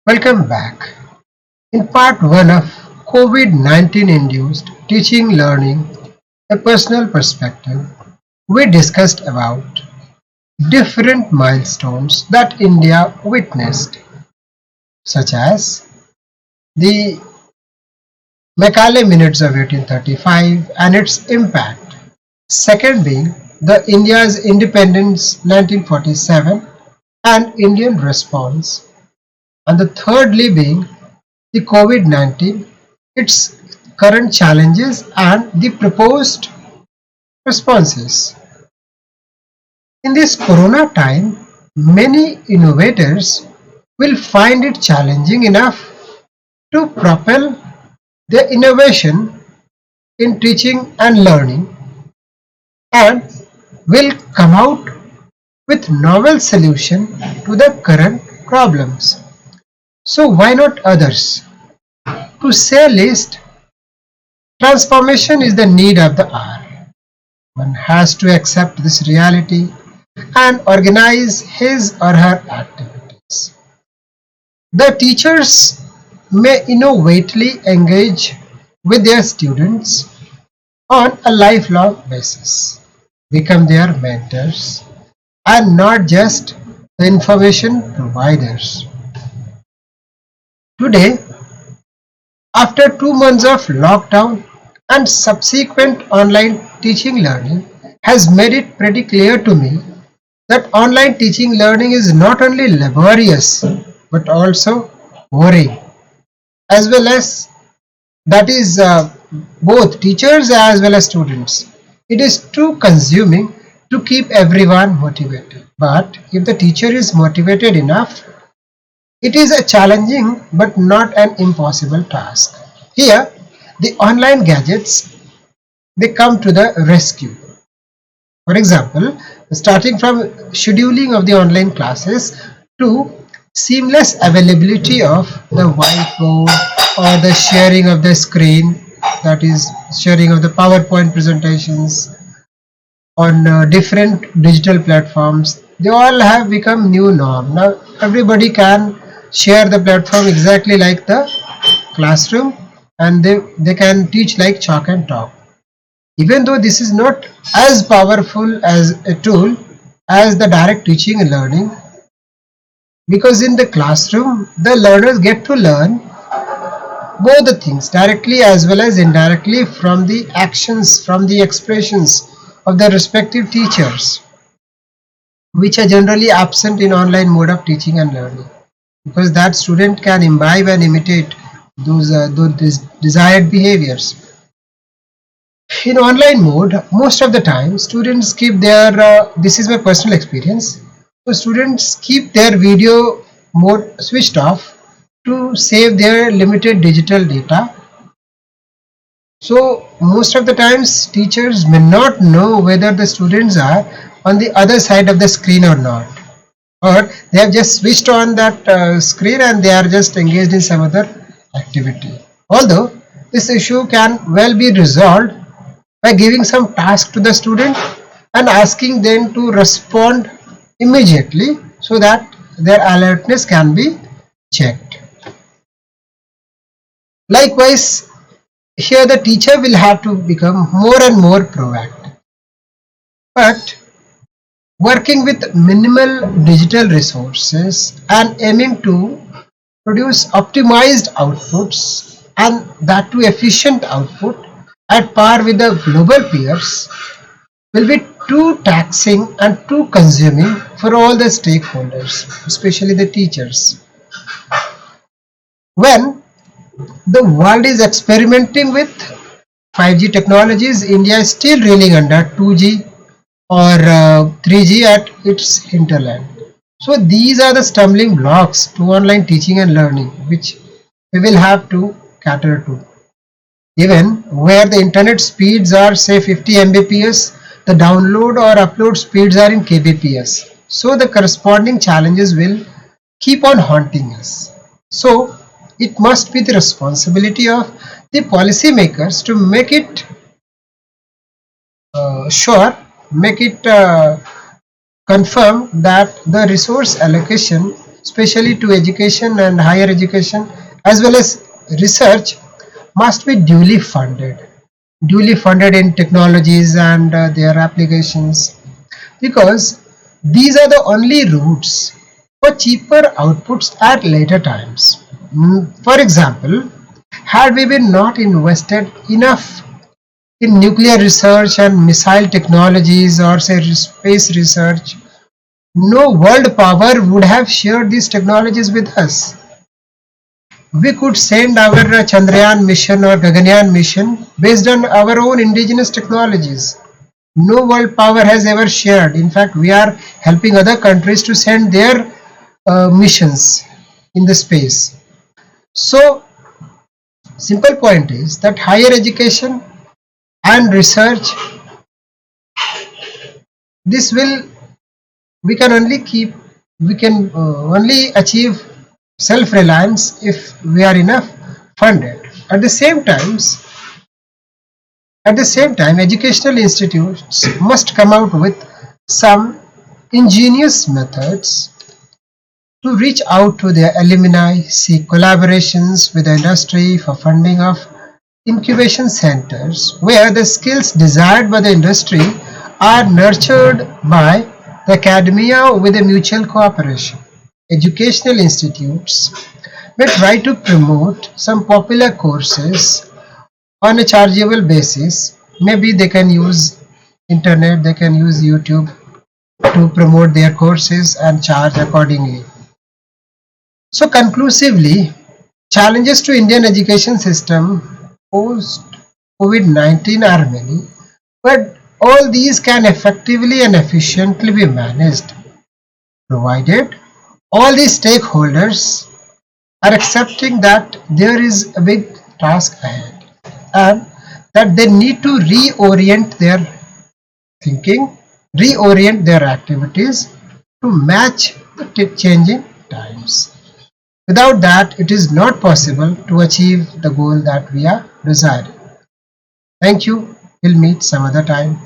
Welcome back. In part 1 of COVID-19 induced teaching learning, a personal perspective, we discussed about different milestones that India witnessed, such as the Macaulay Minutes of 1835 and its impact. Second being the India's independence 1947 and Indian response. And the thirdly being the COVID-19, its current challenges and the proposed responses. In this corona time, many innovators will find it challenging enough to propel their innovation in teaching and learning and will come out with novel solution to the current problems. So why not others? To say least, transformation is the need of the hour. One has to accept this reality and organize his or her activities. The teachers may innovatively engage with their students on a lifelong basis, become their mentors, and not just the information providers. Today, after 2 months of lockdown and subsequent online teaching learning has made it pretty clear to me that online teaching learning is not only laborious but also worrying, as well as that is both teachers as well as students. It is too consuming to keep everyone motivated. But if the teacher is motivated enough, it is a challenging but not an impossible task. Here, the online gadgets they come to the rescue. For example, starting from scheduling of the online classes to seamless availability of the whiteboard or the sharing of the screen, that is sharing of the PowerPoint presentations on different digital platforms, they all have become new norm. Now everybody can share the platform exactly like the classroom, and they can teach like chalk and talk. Even though this is not as powerful as a tool as the direct teaching and learning, because in the classroom the learners get to learn both the things directly as well as indirectly from the actions, from the expressions of their respective teachers, which are generally absent in online mode of teaching and learning, because that student can imbibe and imitate those desired behaviors. In online mode, most of the time, students keep their, this is my personal experience, so students keep their video mode switched off to save their limited digital data. So most of the times teachers may not know whether the students are on the other side of the screen or not, or they have just switched on that screen and they are just engaged in some other activity. Although this issue can well be resolved by giving some task to the student and asking them to respond immediately so that their alertness can be checked. Likewise, here the teacher will have to become more and more proactive. But working with minimal digital resources and aiming to produce optimized outputs, and that too efficient output at par with the global peers, will be too taxing and too consuming for all the stakeholders, especially the teachers. When the world is experimenting with 5G technologies, India is still reeling under 2G or 3G at its hinterland. So these are the stumbling blocks to online teaching and learning, which we will have to cater to. Even where the internet speeds are say 50 Mbps, the download or upload speeds are in kbps. So the corresponding challenges will keep on haunting us. So it must be the responsibility of the policymakers to make it sure, make it confirm that the resource allocation especially to education and higher education as well as research, must be duly funded in technologies and their applications, because these are the only routes for cheaper outputs at later times. For example, had we been not invested enough in nuclear research and missile technologies or say space research, no world power would have shared these technologies with us. We could send our Chandrayaan mission or Gaganyaan mission based on our own indigenous technologies. No world power has ever shared. In fact, we are helping other countries to send their missions in the space. So, simple point is that higher education and research, this will we can only keep we can only achieve self-reliance if we are enough funded. At the same time, educational institutes must come out with some ingenious methods to reach out to their alumni, seek collaborations with the industry for funding of incubation centers where the skills desired by the industry are nurtured by the academia with a mutual cooperation. Educational institutes may try to promote some popular courses on a chargeable basis. Maybe they can use internet, they can use YouTube to promote their courses and charge accordingly. So conclusively, challenges to Indian education system post COVID-19 are many, but all these can effectively and efficiently be managed, provided all these stakeholders are accepting that there is a big task ahead and that they need to reorient their thinking, reorient their activities to match the changing times. Without that, it is not possible to achieve the goal that we are desiring. Thank you. We'll meet some other time.